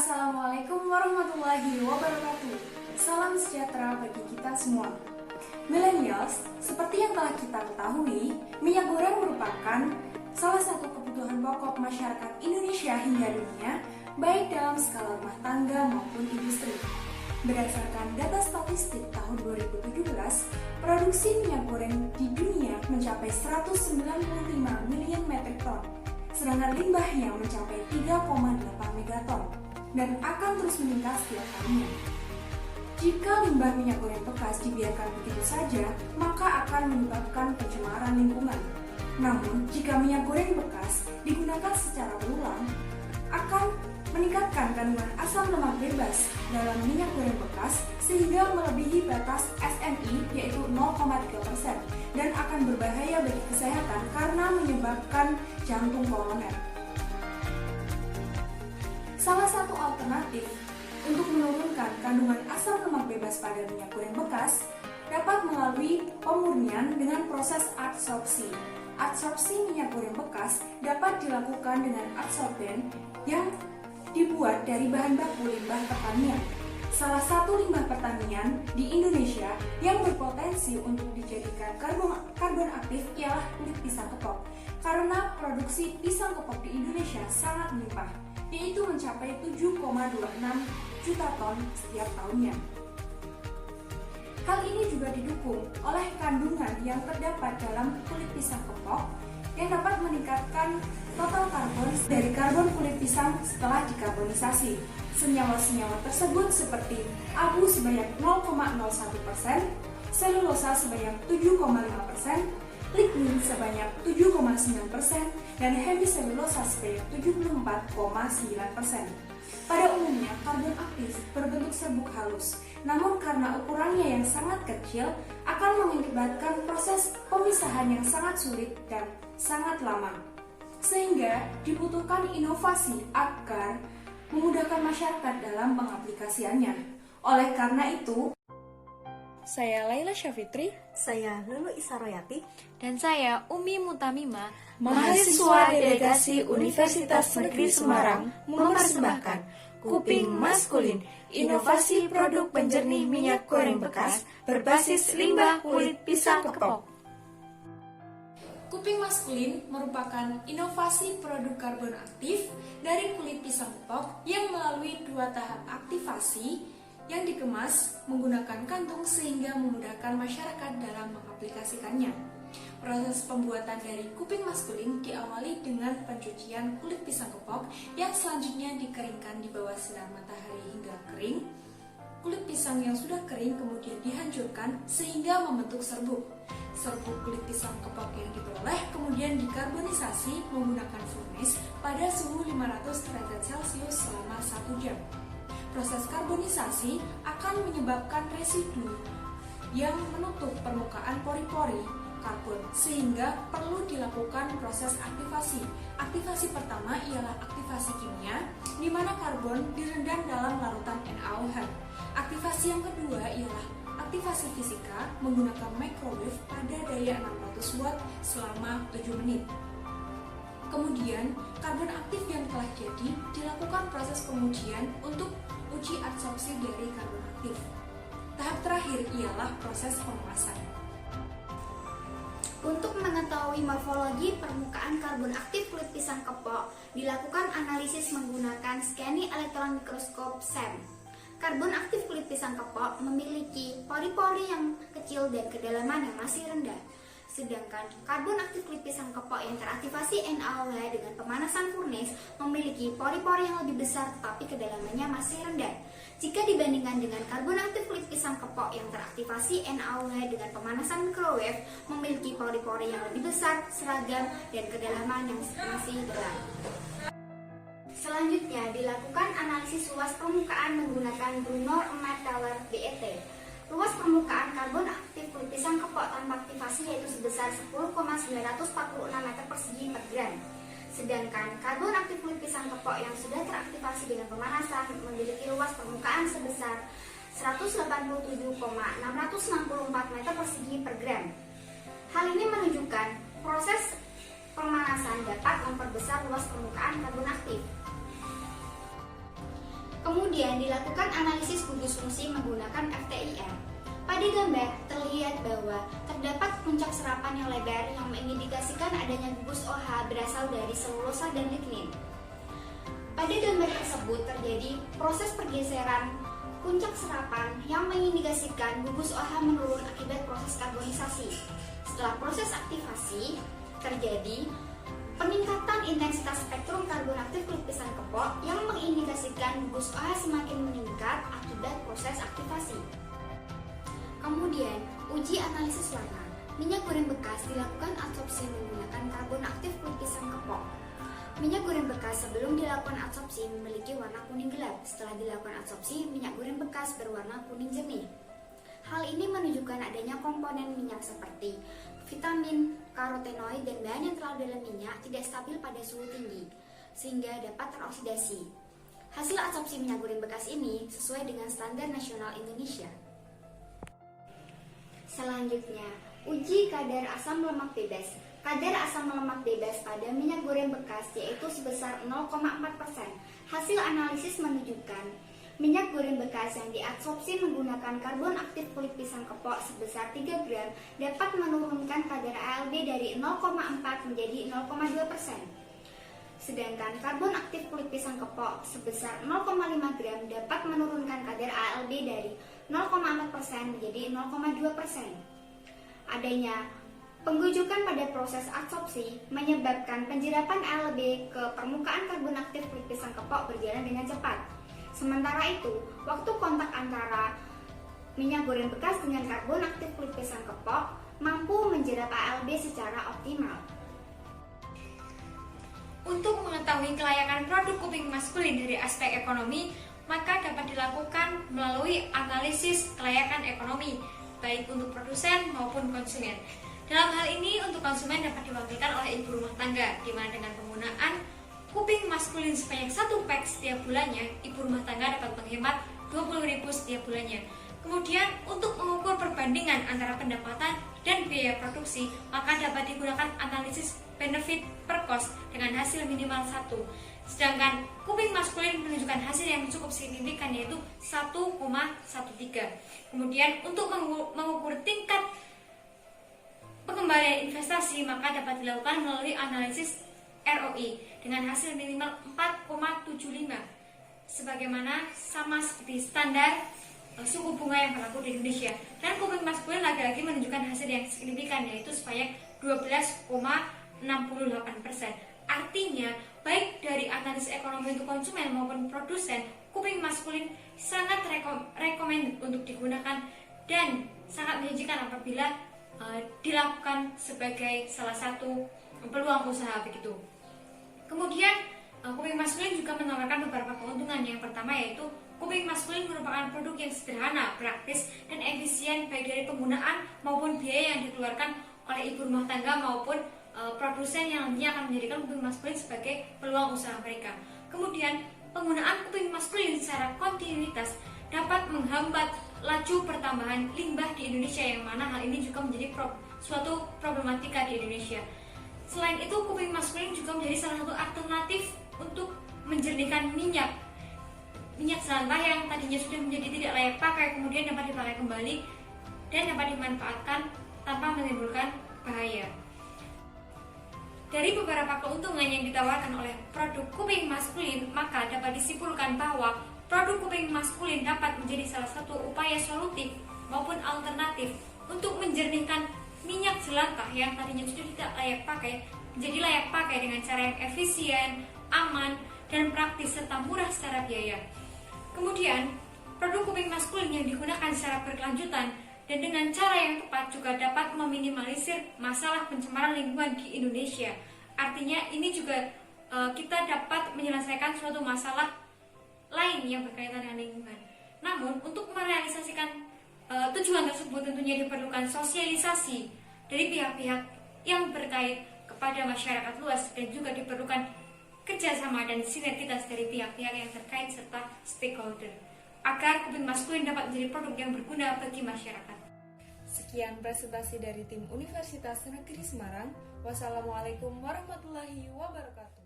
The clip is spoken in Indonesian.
Assalamualaikum warahmatullahi wabarakatuh. Salam sejahtera bagi kita semua. Millennials, seperti yang telah kita ketahui, minyak goreng merupakan salah satu kebutuhan pokok masyarakat Indonesia hingga dunia, baik dalam skala rumah tangga maupun industri. Berdasarkan data statistik tahun 2017, produksi minyak goreng di dunia mencapai 195 miliar metrik ton, sedangkan limbahnya mencapai 3,8 megaton dan akan terus meningkat setiap tahunnya. Jika limbah minyak goreng bekas dibiarkan begitu saja, maka akan menyebabkan pencemaran lingkungan. Namun, jika minyak goreng bekas digunakan secara berulang, akan meningkatkan kandungan asam lemak bebas dalam minyak goreng bekas sehingga melebihi batas SMI yaitu 0,3% dan akan berbahaya bagi kesehatan karena menyebabkan jantung koroner. Salah satu alternatif untuk menurunkan kandungan asam lemak bebas pada minyak goreng bekas dapat melalui pemurnian dengan proses adsorpsi. Adsorpsi minyak goreng bekas dapat dilakukan dengan adsorben yang dibuat dari bahan baku limbah pertanian. Salah satu limbah pertanian di Indonesia yang berpotensi untuk dijadikan karbon aktif ialah kulit pisang kepok. Karena produksi pisang kepok di Indonesia sangat melimpah, yaitu mencapai 7,26 juta ton setiap tahunnya. Hal ini juga didukung oleh kandungan yang terdapat dalam kulit pisang kepok yang dapat meningkatkan total karbon dari karbon kulit pisang setelah dikarbonisasi. Senyawa-senyawa tersebut seperti abu sebanyak 0,01%, selulosa sebanyak 7,5%, lignin sebanyak 7,9%, dan hemiselulosa sebanyak 74,9%. Pada umumnya, karbon aktif berbentuk serbuk halus, namun karena ukurannya yang sangat kecil, akan mengakibatkan proses pemisahan yang sangat sulit dan sangat lama. Sehingga dibutuhkan inovasi agar memudahkan masyarakat dalam pengaplikasiannya. Oleh karena itu, saya Laila Syafitri, saya Lulu Isaroyati, dan saya Umi Mutamima, mahasiswa delegasi Universitas Negeri Semarang, mempersembahkan Kuping Maskulin, inovasi produk penjernih minyak goreng bekas berbasis limbah kulit pisang kepok. Kuping Maskulin merupakan inovasi produk karbon aktif dari kulit pisang kepok yang melalui 2 tahap aktivasi yang dikemas menggunakan kantung sehingga memudahkan masyarakat dalam mengaplikasikannya. Proses pembuatan dari kuping maskulin diawali dengan pencucian kulit pisang kepok yang selanjutnya dikeringkan di bawah sinar matahari hingga kering. Kulit pisang yang sudah kering kemudian dihancurkan sehingga membentuk serbuk. Serbuk kulit pisang kepok yang diperoleh kemudian dikarbonisasi menggunakan furnace pada suhu 500 derajat Celcius selama 1 jam. Proses karbonisasi akan menyebabkan residu yang menutup permukaan pori-pori karbon sehingga perlu dilakukan proses aktivasi. Aktivasi pertama ialah aktivasi kimia di mana karbon direndam dalam larutan NaOH. Aktivasi yang kedua ialah aktivasi fisika menggunakan microwave pada daya 600 watt selama 7 menit. Kemudian, karbon aktif yang telah jadi dilakukan proses pengujian untuk uji adsorpsi dari karbon aktif. Tahap terakhir ialah proses pengemasan. Untuk mengetahui morfologi permukaan karbon aktif kulit pisang kepok, dilakukan analisis menggunakan scanning elektron mikroskop SEM. Karbon aktif kulit pisang kepok memiliki pori-pori yang kecil dan kedalaman yang masih rendah. Sedangkan karbon aktif kulit pisang kepok yang teraktivasi NaOH dengan pemanasan furnace memiliki pori-pori yang lebih besar tetapi kedalamannya masih rendah. Jika dibandingkan dengan karbon aktif kulit pisang kepok yang teraktivasi NaOH dengan pemanasan microwave memiliki pori-pori yang lebih besar, seragam, dan kedalaman yang masih dalam. Selanjutnya dilakukan analisis luas permukaan menggunakan Brunner Emmet-Teller BET. Luas permukaan karbon aktif kulit pisang kepok tanpa aktivasi yaitu sebesar 10,946 meter persegi per gram. Sedangkan karbon aktif kulit pisang kepok yang sudah teraktivasi dengan pemanasan memiliki luas permukaan sebesar 187,664 meter persegi per gram. Hal ini menunjukkan proses pemanasan dapat memperbesar luas permukaan karbon aktif. Kemudian dilakukan analisis gugus fungsi menggunakan FTIR. Pada gambar terlihat bahwa terdapat puncak serapan yang lebar yang mengindikasikan adanya gugus OH berasal dari selulosa dan lignin. Pada gambar tersebut terjadi proses pergeseran puncak serapan yang mengindikasikan gugus OH menurun akibat proses karbonisasi. Setelah proses aktivasi, terjadi peningkatan intensitas spektrum karbon aktif kulit pisang kepok yang mengindikasikan gugus OH semakin meningkat akibat proses aktivasi. Kemudian, uji analisis warna. Minyak goreng bekas dilakukan absorpsi menggunakan karbon aktif kulit pisang kepok. Minyak goreng bekas sebelum dilakukan absorpsi memiliki warna kuning gelap. Setelah dilakukan absorpsi, minyak goreng bekas berwarna kuning jernih. Hal ini menunjukkan adanya komponen minyak seperti vitamin, karotenoid, dan bahan yang terlarut dalam minyak tidak stabil pada suhu tinggi, sehingga dapat teroksidasi. Hasil absorpsi minyak goreng bekas ini sesuai dengan standar nasional Indonesia. Selanjutnya, uji kadar asam lemak bebas. Kadar asam lemak bebas pada minyak goreng bekas yaitu sebesar 0,4%. Hasil analisis menunjukkan minyak goreng bekas yang diabsorpsi menggunakan karbon aktif kulit pisang kepok sebesar 3 gram dapat menurunkan kadar ALB dari 0,4 menjadi 0,2%. Sedangkan karbon aktif kulit pisang kepok sebesar 0,5 gram dapat menurunkan kadar ALB dari 0,4% menjadi 0,2%. Adanya penggujukan pada proses absorpsi menyebabkan penjerapan ALB ke permukaan karbon aktif kulit pisang kepok berjalan dengan cepat. Sementara itu, waktu kontak antara minyak goreng bekas dengan karbon aktif kulit pisang kepok mampu menjerap ALB secara optimal. Untuk mengetahui kelayakan produk kuping maskulin dari aspek ekonomi, maka dapat dilakukan melalui analisis kelayakan ekonomi, baik untuk produsen maupun konsumen. Dalam hal ini, untuk konsumen dapat diwakilkan oleh ibu rumah tangga, di mana dengan penggunaan kuping maskulin sebanyak 1 pack setiap bulannya, ibu rumah tangga dapat menghemat 20.000 setiap bulannya. Kemudian, untuk mengukur perbandingan antara pendapatan dan biaya produksi, maka dapat digunakan analisis benefit per cost dengan hasil minimal 1. Sedangkan kuping maskulin menunjukkan hasil yang cukup signifikan yaitu 1,13. Kemudian untuk mengukur tingkat pengembalian investasi maka dapat dilakukan melalui analisis ROI dengan hasil minimal 4,75 sebagaimana sama seperti standar suku bunga yang berlaku di Indonesia. Dan kuping maskulin lagi-lagi menunjukkan hasil yang signifikan yaitu sebanyak 12,68%. Artinya, baik dari analisis ekonomi untuk konsumen maupun produsen, kuping maskulin sangat recommended untuk digunakan dan sangat menjanjikan apabila dilakukan sebagai salah satu peluang usaha begitu. Kemudian, kuping maskulin juga menawarkan beberapa keuntungan. Yang pertama yaitu kuping maskulin merupakan produk yang sederhana, praktis, dan efisien baik dari penggunaan maupun biaya yang dikeluarkan oleh ibu rumah tangga maupun produsen yang nantinya akan menjadikan kuping maskulin sebagai peluang usaha mereka. Kemudian, penggunaan kuping maskulin secara kontinuitas dapat menghambat laju pertambahan limbah di Indonesia, yang mana hal ini juga menjadi suatu problematika di Indonesia. Selain itu, kuping maskulin juga menjadi salah satu alternatif untuk menjernihkan minyak jelantah yang tadinya sudah menjadi tidak layak pakai, kemudian dapat dipakai kembali dan dapat dimanfaatkan tanpa menimbulkan bahaya. Dari beberapa keuntungan yang ditawarkan oleh produk kuping maskulin, maka dapat disimpulkan bahwa produk kuping maskulin dapat menjadi salah satu upaya solutif maupun alternatif untuk menjernihkan minyak jelantah yang tadinya sudah tidak layak pakai menjadi layak pakai dengan cara yang efisien, aman, dan praktis serta murah secara biaya. Kemudian, produk kuping maskulin yang digunakan secara berkelanjutan dan dengan cara yang tepat juga dapat meminimalisir masalah pencemaran lingkungan di Indonesia. Artinya ini juga kita dapat menyelesaikan suatu masalah lain yang berkaitan dengan lingkungan. Namun untuk merealisasikan tujuan tersebut tentunya diperlukan sosialisasi dari pihak-pihak yang berkait kepada masyarakat luas dan juga diperlukan kerjasama dan sinergitas dari pihak-pihak yang terkait serta stakeholder agar kuping maskulin dapat menjadi produk yang berguna bagi masyarakat. Sekian presentasi dari tim Universitas Negeri Semarang. Wassalamualaikum warahmatullahi wabarakatuh.